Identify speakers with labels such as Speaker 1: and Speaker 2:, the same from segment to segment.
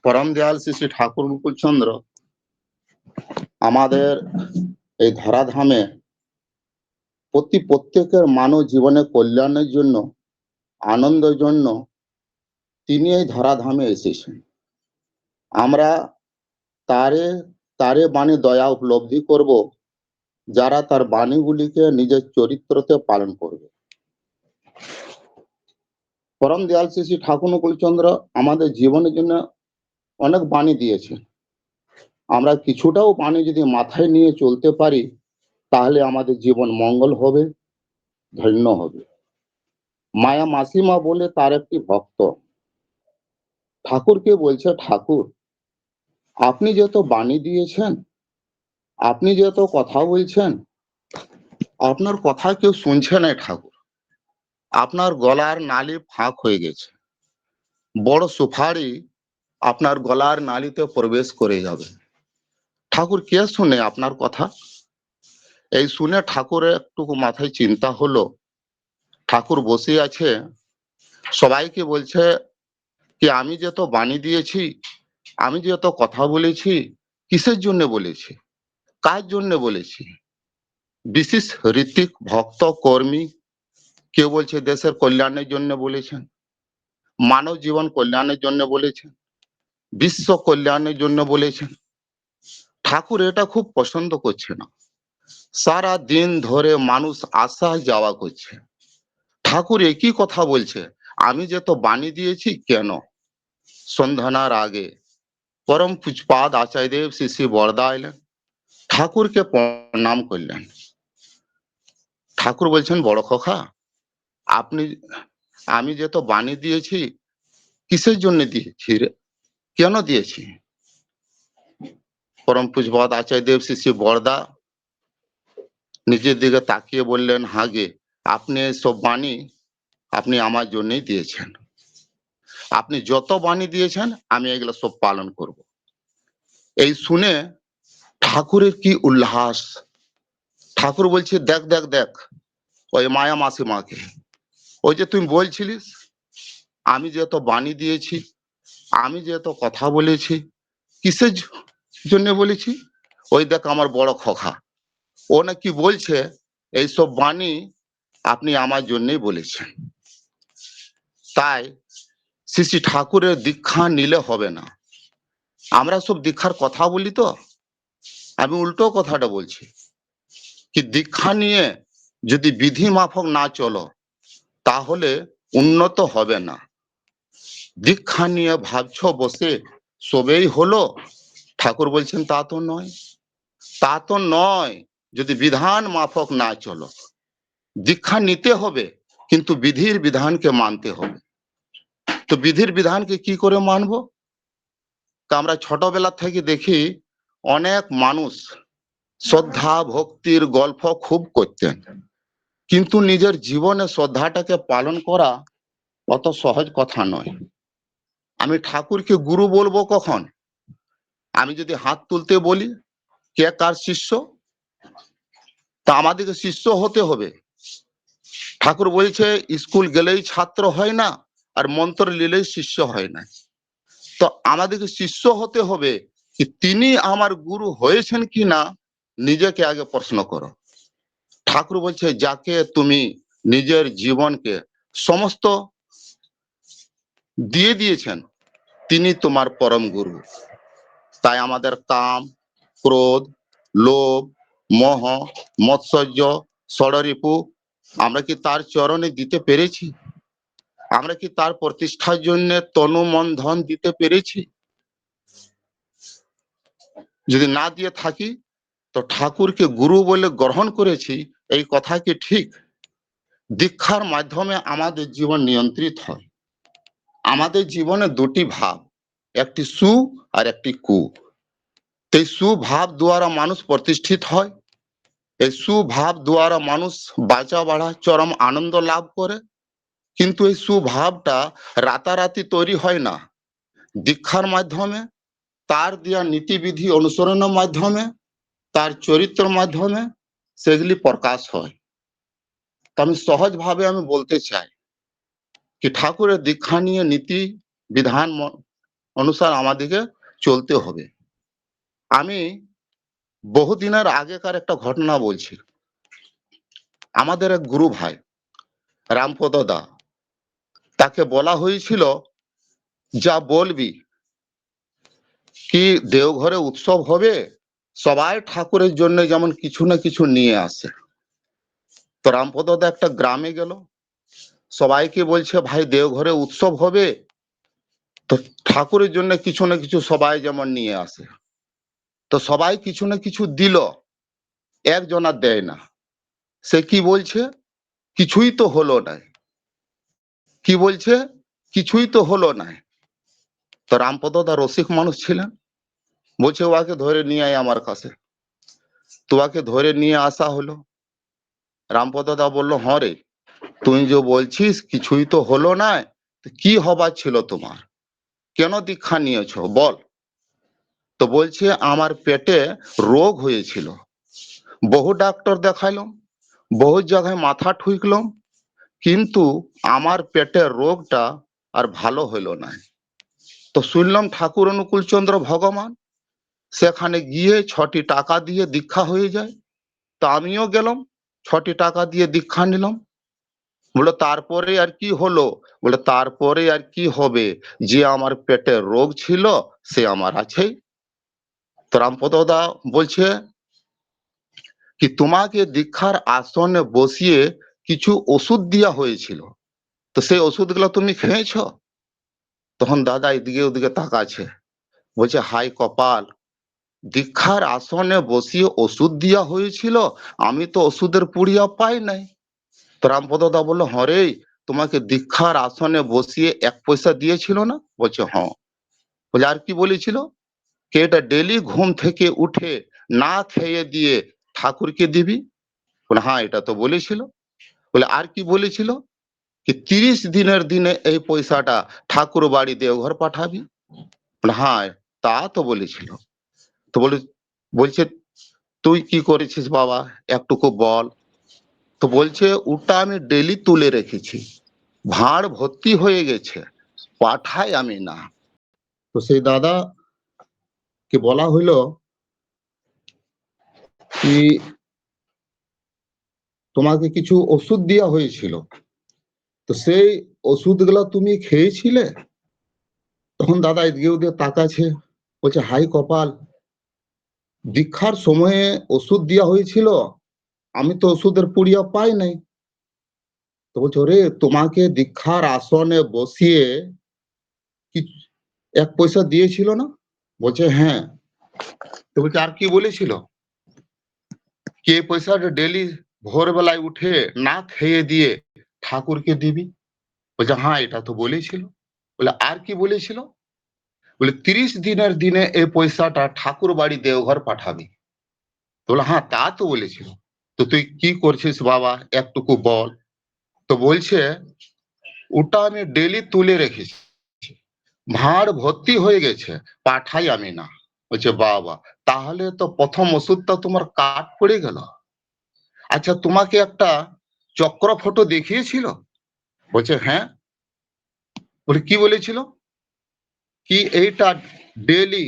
Speaker 1: পরম দয়াল শ্রী শ্রী ঠাকুর মুকুলচন্দ্র আমাদের এই ধরাধামে প্রত্যেকের মানব জীবনে কল্যাণের জন্য, আনন্দের জন্য তিনি এই ধরাধামে এসেছেন। আমরা তারে তারে বাণী দয়া উপলব্ধি করব, যারা তার বাণীগুলিকে নিজের চরিত্রতে পালন করবে। পরম দয়াল শ্রী শ্রী ঠাকুর মুকুলচন্দ্র আমাদের জীবনের জন্য অনেক বাণী দিয়েছে। আমরা কিছুটাও বাণী যদি মাথায় নিয়ে চলতে পারি, তাহলে আমাদের জীবন মঙ্গল হবে, ধন্য হবে। মায়া মাসিমা বলে তার একটি ভক্ত ঠাকুরকে বলছে, ঠাকুর আপনি যত বাণী দিয়েছেন, আপনি যত কথা বলছেন, আপনার কথা কেউ শুনছে না ঠাকুর। আপনার গলার নালি ফাঁক হয়ে গেছে, বড় সুপারি আপনার গলার নালিতে প্রবেশ করে যাবে। ঠাকুর কে শুনে আপনার কথা? এই শুনে ঠাকুরের একটু মাথায় চিন্তা হলো। ঠাকুর বসে আছে, সবাইকে বলছে কি আমি যত বাণী দিয়েছি, আমি যত কথা বলেছি, কিসের জন্য বলেছি, কার জন্য বলেছি? বিশেষ ঋত্বিক ভক্ত কর্মী, কেউ বলছে দেশের কল্যাণের জন্য বলেছেন, মানব জীবন কল্যাণের জন্য বলেছেন, বিশ্ব কল্যাণের জন্য বলেছেন। ঠাকুর এটা খুব পছন্দ করছে না। সারা দিন ধরে মানুষ আসা যাওয়া করছে, ঠাকুর একই কথা বলছে, আমি যত বাণী দিয়েছি কেন? সন্ধ্যানার আগে পরম পূজপাদ আচার্যদেব শ্রী শ্রী বরদা এলেন, ঠাকুরকে প্রণাম করলেন। ঠাকুর বলছেন, বড় খোকা আপনি, আমি যত বাণী দিয়েছি কিসের জন্য দিয়েছি রে, কেন দিয়েছি? পরম পূজপাদ আচার্যদেব শ্রী শ্রী বরদা নিজের দিকে তাকিয়ে বললেন, হাগে আপনি সব বাণী আপনি আমার জন্যই দিয়েছেন। আপনি যত বাণী দিয়েছেন আমি এগুলো সব পালন করব। এই শুনে ঠাকুরের কি উল্লাস! ঠাকুর বলছে, দেখ দেখ দেখ ওই মায়া মাসিমাকে, ওই যে তুমি বলছিলিস আমি যত বাণী দিয়েছি, আমি যত কথা বলেছি, কিসের জন্য বলেছি? ওই দেখ আমার বড় খোকা, ও নাকি বলছে এইসব বাণী আপনি আমার জন্যই বলেছেন। তাই শ্রী শ্রী ঠাকুরের দীক্ষা নিলে হবে না। আমরা সব দীক্ষার কথা বলি, তো আমি উল্টো কথাটা বলছি কি, দীক্ষা নিয়ে যদি বিধি মাফক না চলো তাহলে উন্নত হবে না। দীক্ষা নিয়ে ভাবছ বসে সবেই হলো, ঠাকুর বলছেন তা তো নয়, তা তো নয়। যদি বিধান মাফক না চলো, দীক্ষা নিতে হবে কিন্তু বিধির বিধানকে মানতে হবে। তো বিধির বিধানকে কি করে মানবো? তা আমরা ছোটবেলা থেকে দেখি অনেক মানুষ শ্রদ্ধা ভক্তির গল্প খুব করতেন, কিন্তু নিজের জীবনে শ্রদ্ধাটাকে পালন করা অত সহজ কথা নয়। আমি ঠাকুরকে গুরু বলবো কখন? আমি যদি হাত তুলতে বলি কে কার শিষ্য, তা আমাদেরকে শিষ্য হতে হবে। ঠাকুর বলছে স্কুল গেলেই ছাত্র হয় না, আর মন্ত্র নিলেই শিষ্য হয় না। তো আমাদেরকে শিষ্য হতে হবে কি তিনি আমার গুরু হয়েছেন কি না, নিজেকে আগে প্রশ্ন করো। ঠাকুর বলছে যাকে তুমি নিজের জীবনকে সমস্ত দিয়ে দিয়েছেন তিনি তোমার পরম গুরু। তাই আমাদের কাম, ক্রোধ, লোভ, মোহ, মৎসর্য, ষড়রিপু আমরা কি তার চরণে দিতে পেরেছি? আমরা কি তার প্রতিষ্ঠার জন্য তনু মন ধন দিতে পেরেছি? যদি না দিয়ে থাকি তো ঠাকুরকে গুরু বলে গ্রহণ করেছি, এই কথা কি ঠিক? দীক্ষার মাধ্যমে আমাদের জীবন নিয়ন্ত্রিত হয়। আমাদের জীবনে দুটি ভাব, একটি সু আর একটি কু। এই সুভাব দ্বারা মানুষ প্রতিষ্ঠিত হয়, এই সুভাব দ্বারা মানুষ বাঁচা বাড়া চরম আনন্দ লাভ করে। কিন্তু এই সুভাবটা রাতারাতি তৈরি হয় না। দীক্ষার মাধ্যমে, তার দেওয়া নীতিবিধি অনুসরণের মাধ্যমে, তার চরিত্রের মাধ্যমে সেগুলি প্রকাশ হয়। তা আমি সহজভাবে আমি বলতে চাই কি ঠাকুরের দীক্ষা নিয়ে নীতি বিধান অনুসার আমাদেরকে চলতে হবে। আমি বহুদিনের আগেকার একটা ঘটনা বলছি। আমাদের এক গুরু ভাই রামপদ দা, তাকে বলা হয়েছিল যা বলবি কি দেওঘরে উৎসব হবে, সবাই ঠাকুরের জন্য যেমন কিছু না কিছু নিয়ে আসে। তো রামপদ দা একটা গ্রামে গেল, সবাইকে বলছে ভাই দেওঘরে উৎসব হবে, তো ঠাকুরের জন্য কিছু না কিছু সবাই যেমন নিয়ে আসে। তো সবাই কিছু না কিছু দিল, একজন আর দেয় না। সে কি বলছে, কিছুই তো হলো না। কি বলছে, কিছুই তো হলো না। তো রামপদ দা রসিক মানুষ ছিলেন, বলছে ওকে ধরে নিয়ে আয় আমার কাছে। তোয়াকে ধরে নিয়ে আসা হলো। রামপদ দা বললো, হ্যাঁ রে, তুই যে বলছিস কিছুই তো হলো না, তো কি হবার ছিল তোমার, কেন দীক্ষা নিয়েছো বল। তো বলছে আমার পেটে রোগ হয়েছিল, বহু ডাক্তার দেখাইলাম, বহু জায়গায় মাথা ঠুকলাম, কিন্তু আমার পেটের রোগটা আর ভালো হইল না। তো শুনলাম ঠাকুর অনুকূল চন্দ্র ভগবান, সেখানে গিয়ে 6টি টাকা দিয়ে দীক্ষা হয়ে যায়। তা আমিও গেলাম, 6টি টাকা দিয়ে দীক্ষা নিলাম। বলে তারপরে আর কি হলো, বলে তারপরে আর কি হবে, যে আমার পেটে রোগ ছিল সে আমার আছেই। তো রামপদ দা বলছে কি তোমাকে দীক্ষার আসনে বসিয়ে কিছু ওষুধ দেওয়া হয়েছিল, তো সেই ওষুধগুলো তুমি খেয়েছো। তখন দাদা এদিকে ওদিকে তাকাচ্ছে, বলছে হাই কপাল, দীক্ষার আসনে বসিয়ে ওষুধ দেওয়া হয়েছিল, আমি তো ওষুধের পুড়িয়া পাই নাই। তো রামপদ দা বললো, হরে তোমাকে দীক্ষার আসনে বসিয়ে 1 পয়সা দিয়েছিল না, বলছে হ্যাঁ। বলে আর কি বলেছিল, কে এটা ডেলি ঘুম থেকে উঠে না খেয়ে দিয়ে ঠাকুরকে দিবি। বলে হ্যাঁ এটা তো বলেছিল। বলে আর কি বলেছিল, কি 30 দিনের দিনে এই পয়সাটা ঠাকুর বাড়ি দেওঘর পাঠাবি। বলে হ্যাঁ তা তো বলেছিল। তো বলছে তুই কি করেছিস বাবা একটুকু বল। তো বলছে ওটা আমি ডেলি তুলে রেখেছি, ভাঁড় ভর্তি হয়ে গেছে, পাঠাই আমি না। তো সেই দাদা কে বলা হইলো কি তোমাকে কিছু ওষুধ দেওয়া হয়েছিল, তো সেই ওষুধগুলো তুমি খেয়েছিলে। তখন দাদা এদিকে ওদিকে তাকাচ্ছে, বলছে হাই কপাল, দীক্ষার সময়ে ওষুধ দেওয়া হয়েছিল, আমি তো ওষুধের পুড়িয়া পাই নাই। তো বলছে রে তোমাকে দীক্ষার আসনে বসিয়ে কি 1 পয়সা দিয়েছিল না, বলছে হ্যাঁ। তো বলছে আর কি বলেছিল, কে পয়সাটা ডেলি ভোরবেলায় উঠে না খেয়ে দিয়ে ঠাকুরকে দিবি। বলছে হ্যাঁ এটা তো বলেছিল। বলে আর কি বলেছিল, বলে 30 দিনের দিনে এই পয়সাটা ঠাকুর বাড়ি দেওঘর পাঠাবি। তো বলে হ্যাঁ তা তো বলেছিল। তো তুই কি করছিস বাবা একটুকু বল। তো বলছে ওটা আমি ডেলি তুলে রেখেছি, ভাঁড় ভর্তি হয়ে গেছে, পাঠাই আমি না। বলছে বাবা, তাহলে তো প্রথম ওষুধটা তোমার কাট পড়ে গেল। আচ্ছা তোমাকে একটা চক্র ফটো দেখিয়েছিল, বলছে হ্যাঁ। বলে কি বলেছিল, কি এইটা ডেলি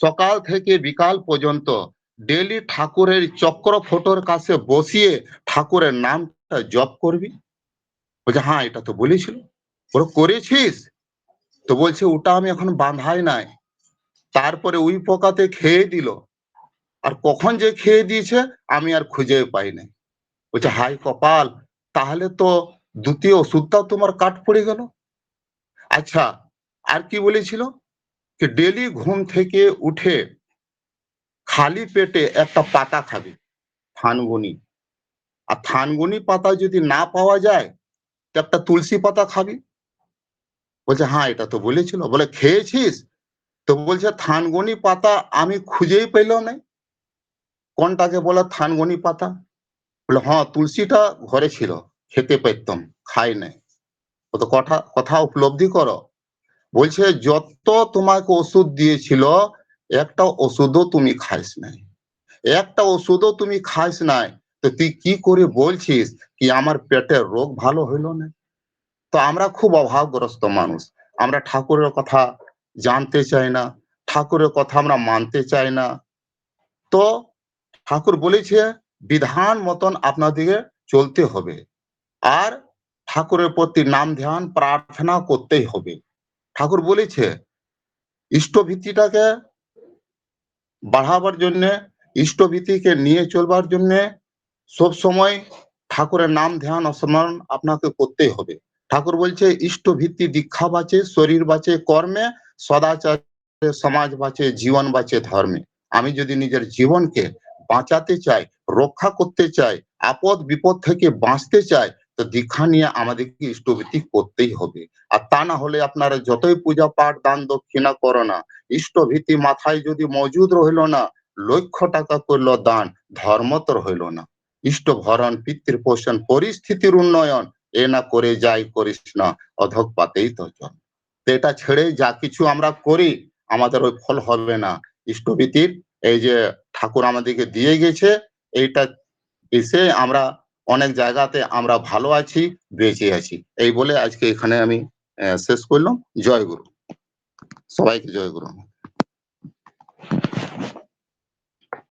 Speaker 1: সকাল থেকে বিকাল পর্যন্ত ডেলি ঠাকুরের চক্র ফটোর কাছে বসিয়ে ঠাকুরের নামটা জপ করবি। বলছে হ্যাঁ এটা তো বলেছিল। বলে করেছিস। তো বলছে ওটা আমি এখন বাঁধাই নাই, তারপরে ওই পোকাতে খেয়ে দিল, আর কখন যে খেয়ে দিয়েছে আমি আর খুঁজে পাই নাই। বলছে হাই কপাল, তাহলে তো দ্বিতীয় ওষুধটাও তোমার কাট পড়ে গেল। আচ্ছা আর কি বলেছিল, যে ডেলি ঘুম থেকে উঠে খালি পেটে একটা পাতা খাবে, থানগুনি। আর থানগুনি পাতা যদি না পাওয়া যায় তো একটা তুলসী পাতা খাবি। বলছে হ্যাঁ এটা তো বলেছিল। বলে খেয়েছিস। তো বলছে থানগুনি পাতা আমি খুঁজেই পেলাম না, কোনটাকে বলে থানগুনি পাতা। বলে হ্যাঁ তুলসীটা ঘরে ছিল, খেতে পারতাম, খাই নাই। তো কথা কথা উপলব্ধি করো। বলছে যত তোমাকে ওষুধ দিয়েছিল একটা ওষুধও তুমি খাইস নাই, একটা ওষুধও তুমি খাইস নাই, তো তুই কি করে বলছিস কি আমার পেটের রোগ ভালো হইল না। তো আমরা খুব অভাবগ্রস্ত মানুষ, আমরা ঠাকুরের কথা জানতে চাই না, ঠাকুরের কথা আমরা মানতে চাই না। তো ঠাকুর বলেছে বিধান মতন আপনাদিগে চলতে হবে। আর ঠাকুরের প্রতি নাম ধ্যান প্রার্থনা করতেই হবে। ঠাকুর বলেছে ইষ্টভীতিটাকে বাড়াবার জন্যে, ইষ্টভীতিকে নিয়ে চলবার জন্যে সবসময় ঠাকুরের নাম ধ্যান স্মরণ আপনাকে করতেই হবে। ঠাকুর বলছে ইষ্টভীতি দীক্ষা বাঁচে, শরীর বাঁচে কর্মে, সদাচারে সমাজ বাঁচে, জীবন বাঁচে ধর্মে। আমি যদি নিজের জীবনকে বাঁচাতে চাই, রক্ষা করতে চাই, আপদ বিপদ থেকে বাঁচতে চাই, তো দীক্ষা নিয়ে আমাদেরকে ইষ্টভীতি করতেই হবে। আর তা না হলে আপনারা যতই পূজা পাঠ দান দক্ষিণা করো না, ইষ্টভীতি মাথায় যদি মজুদ রইল না, লক্ষ টাকা করল দান, ধর্ম তো হইল না। ইষ্ট ভরণ পিতৃ পোষণ পরিস্থিতির উন্নয়ন, এ না করে যাই করিস না, অধঃপাতেই তো চল। তো এটা ছেড়ে যা কিছু আমরা করি আমাদের ওই ফল হবে না। ইষ্টভীতির এই যে ঠাকুর আমাদেরকে দিয়ে গেছে, এইটা এসে আমরা অনেক জায়গাতে আমরা ভালো আছি, বেঁচে আছি। এই বলে আজকে এখানে আমি শেষ করলাম। জয় গুরু। সবাইকে জয় গুরু।